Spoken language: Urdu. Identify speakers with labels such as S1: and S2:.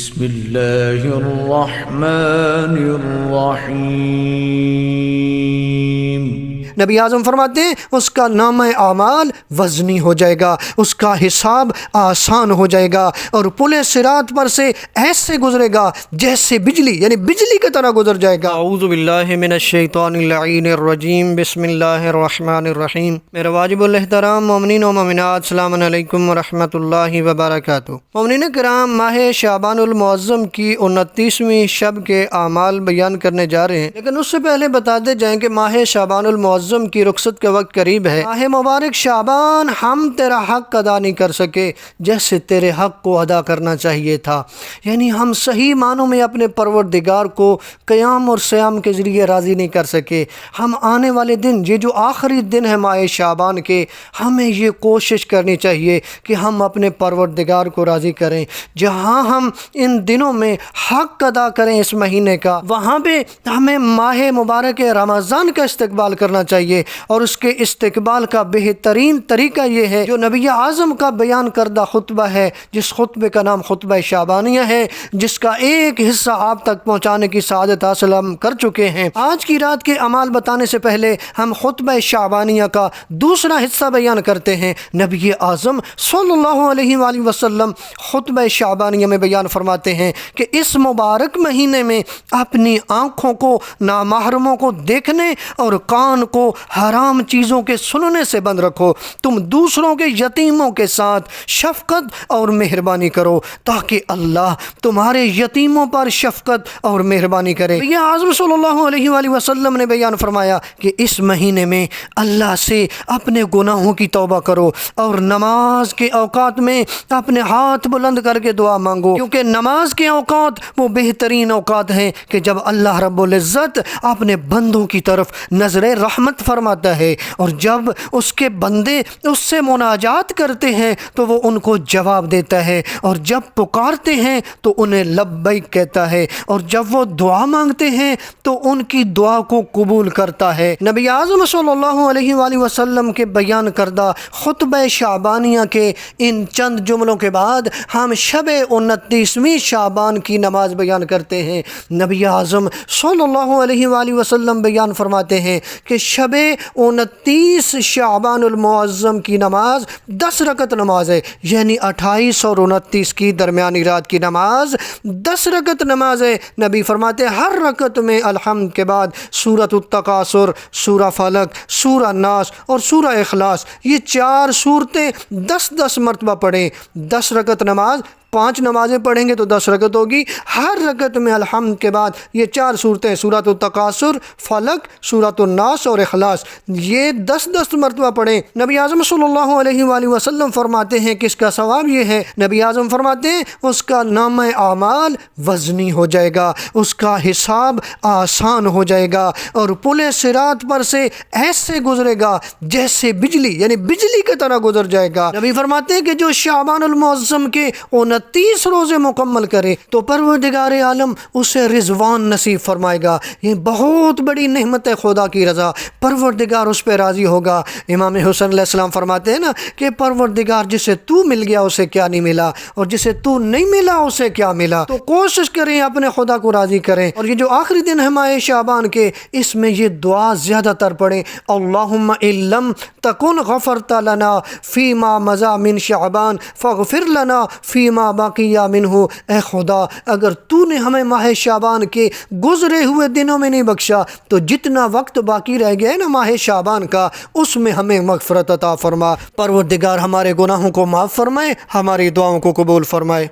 S1: بسم اللہ الرحمن الرحیم۔
S2: نبی اعظم فرماتے ہیں اس کا نامہ اعمال وزنی ہو جائے گا، اس کا حساب آسان ہو جائے گا، اور پل صراط پر سے ایسے گزرے گا جیسے بجلی، یعنی بجلی کی طرح گزر جائے گا۔ اعوذ باللہ من الشیطان اللعین الرجیم، بسم اللہ الرحمن الرحیم۔ میرے واجب الاحترام مومنین و مومنات، السلام علیکم ورحمۃ اللہ وبرکاتہ۔ مومنین کرام، ماہ شعبان المعظم کی 29ویں شب کے اعمال بیان کرنے جا رہے ہیں، لیکن اس سے پہلے بتاتے جائیں کہ ماہ شعبان المعظم کی رخصت کا وقت قریب ہے۔ ماہ مبارک شعبان ہم تیرا حق ادا نہیں کر سکے جیسے تیرے حق کو ادا کرنا چاہیے تھا، یعنی ہم صحیح معنوں میں اپنے پروردگار کو قیام اور صیام کے ذریعے راضی نہیں کر سکے۔ ہم آنے والے دن، یہ جو آخری دن ہے ماہ شعبان کے، ہمیں یہ کوشش کرنی چاہیے کہ ہم اپنے پروردگار کو راضی کریں۔ جہاں ہم ان دنوں میں حق ادا کریں اس مہینے کا، وہاں پہ ہمیں ماہ مبارک رمضان کا استقبال کرنا چاہیے، اور اس کے استقبال کا بہترین طریقہ یہ ہے جو نبی اعظم کا بیان کردہ خطبہ ہے، جس خطبے کا نام خطبہ شعبانیہ ہے، جس کا ایک حصہ آپ تک پہنچانے کی سعادت حاصل ہم کر چکے ہیں۔ آج کی رات کے اعمال بتانے سے پہلے ہم خطبہ شعبانیہ کا دوسرا حصہ بیان کرتے ہیں۔ نبی اعظم صلی اللہ علیہ وآلہ وسلم خطبہ شعبانیہ میں بیان فرماتے ہیں کہ اس مبارک مہینے میں اپنی آنکھوں کو نامحرموں کو دیکھنے اور کان کو حرام چیزوں کے سننے سے بند رکھو۔ تم دوسروں کے یتیموں کے ساتھ شفقت اور مہربانی کرو تاکہ اللہ تمہارے یتیموں پر شفقت اور مہربانی کرے۔ یہ اعظم صلی اللہ علیہ وآلہ وسلم نے بیان فرمایا کہ اس مہینے میں اللہ سے اپنے گناہوں کی توبہ کرو، اور نماز کے اوقات میں اپنے ہاتھ بلند کر کے دعا مانگو، کیونکہ نماز کے اوقات وہ بہترین اوقات ہیں کہ جب اللہ رب العزت اپنے بندوں کی طرف نظر رحمت فرماتا ہے، اور جب اس کے بندے اس سے مناجات کرتے ہیں تو وہ ان کو جواب دیتا ہے، اور جب پکارتے ہیں تو انہیں لبیک کہتا ہے، اور جب وہ دعا مانگتے ہیں تو ان کی دعا کو قبول کرتا ہے۔ نبی اعظم صلی اللہ علیہ وآلہ وسلم کے بیان کردہ خطبہ شعبانیہ کے ان چند جملوں کے بعد ہم شب 29ویں شعبان کی نماز بیان کرتے ہیں۔ نبی اعظم صلی اللہ علیہ وآلہ وسلم بیان فرماتے ہیں کہ شب 29 شعبان المعظم کی نماز 10 رکعت نماز ہے، یعنی 28 اور 29 کی درمیانی رات کی نماز 10 رکعت نماز ہے۔ نبی فرماتے ہیں ہر رکعت میں الحمد کے بعد سورۃ التکاثر، سورہ فلق، سورہ ناس اور سورہ اخلاص، یہ 4 صورتیں 10 مرتبہ پڑھیں۔ 10 رکعت نماز، 5 نمازیں پڑھیں گے تو 10 رکعت ہوگی۔ ہر رکعت میں الحمد کے بعد یہ 4 صورتیں، سورۃ التکاثر، فلق، سورۃ الناس اور اخلاص، یہ 10 مرتبہ پڑھیں۔ نبی اعظم صلی اللہ علیہ وآلہ وسلم فرماتے ہیں کہ اس کا ثواب یہ ہے، نبی اعظم فرماتے ہیں اس کا نامہ اعمال وزنی ہو جائے گا، اس کا حساب آسان ہو جائے گا، اور پل صراط پر سے ایسے گزرے گا جیسے بجلی، یعنی بجلی کی طرح گزر جائے گا۔ نبی فرماتے ہیں کہ جو شعبان المعظم کے 29 روزے مکمل کرے تو پروردگار عالم اسے رضوان نصیب فرمائے گا۔ یہ بہت بڑی نعمت ہے خدا کی رضا، پروردگار اس پہ راضی ہوگا۔ امام حسین علیہ السلام فرماتے ہیں نا کہ پروردگار جسے تو مل گیا اسے کیا نہیں ملا، اور جسے تو نہیں ملا اسے کیا ملا۔ تو کوشش کریں اپنے خدا کو راضی کریں، اور یہ جو آخری دن ہے ماہ شعبان کے، اس میں یہ دعا زیادہ تر پڑھیں، اللہم ان لم تکن غفرت لنا فیما مضی من شعبان فاغفر لنا فیما باقی منہ۔ اے خدا، اگر تو نے ہمیں ماہ شعبان کے گزرے ہوئے دنوں میں نہیں بخشا تو جتنا وقت باقی رہ گیا ہے نا ماہ شعبان کا، اس میں ہمیں مغفرت عطا فرما۔ پروردگار ہمارے گناہوں کو معاف فرمائے، ہماری دعاؤں کو قبول فرمائے۔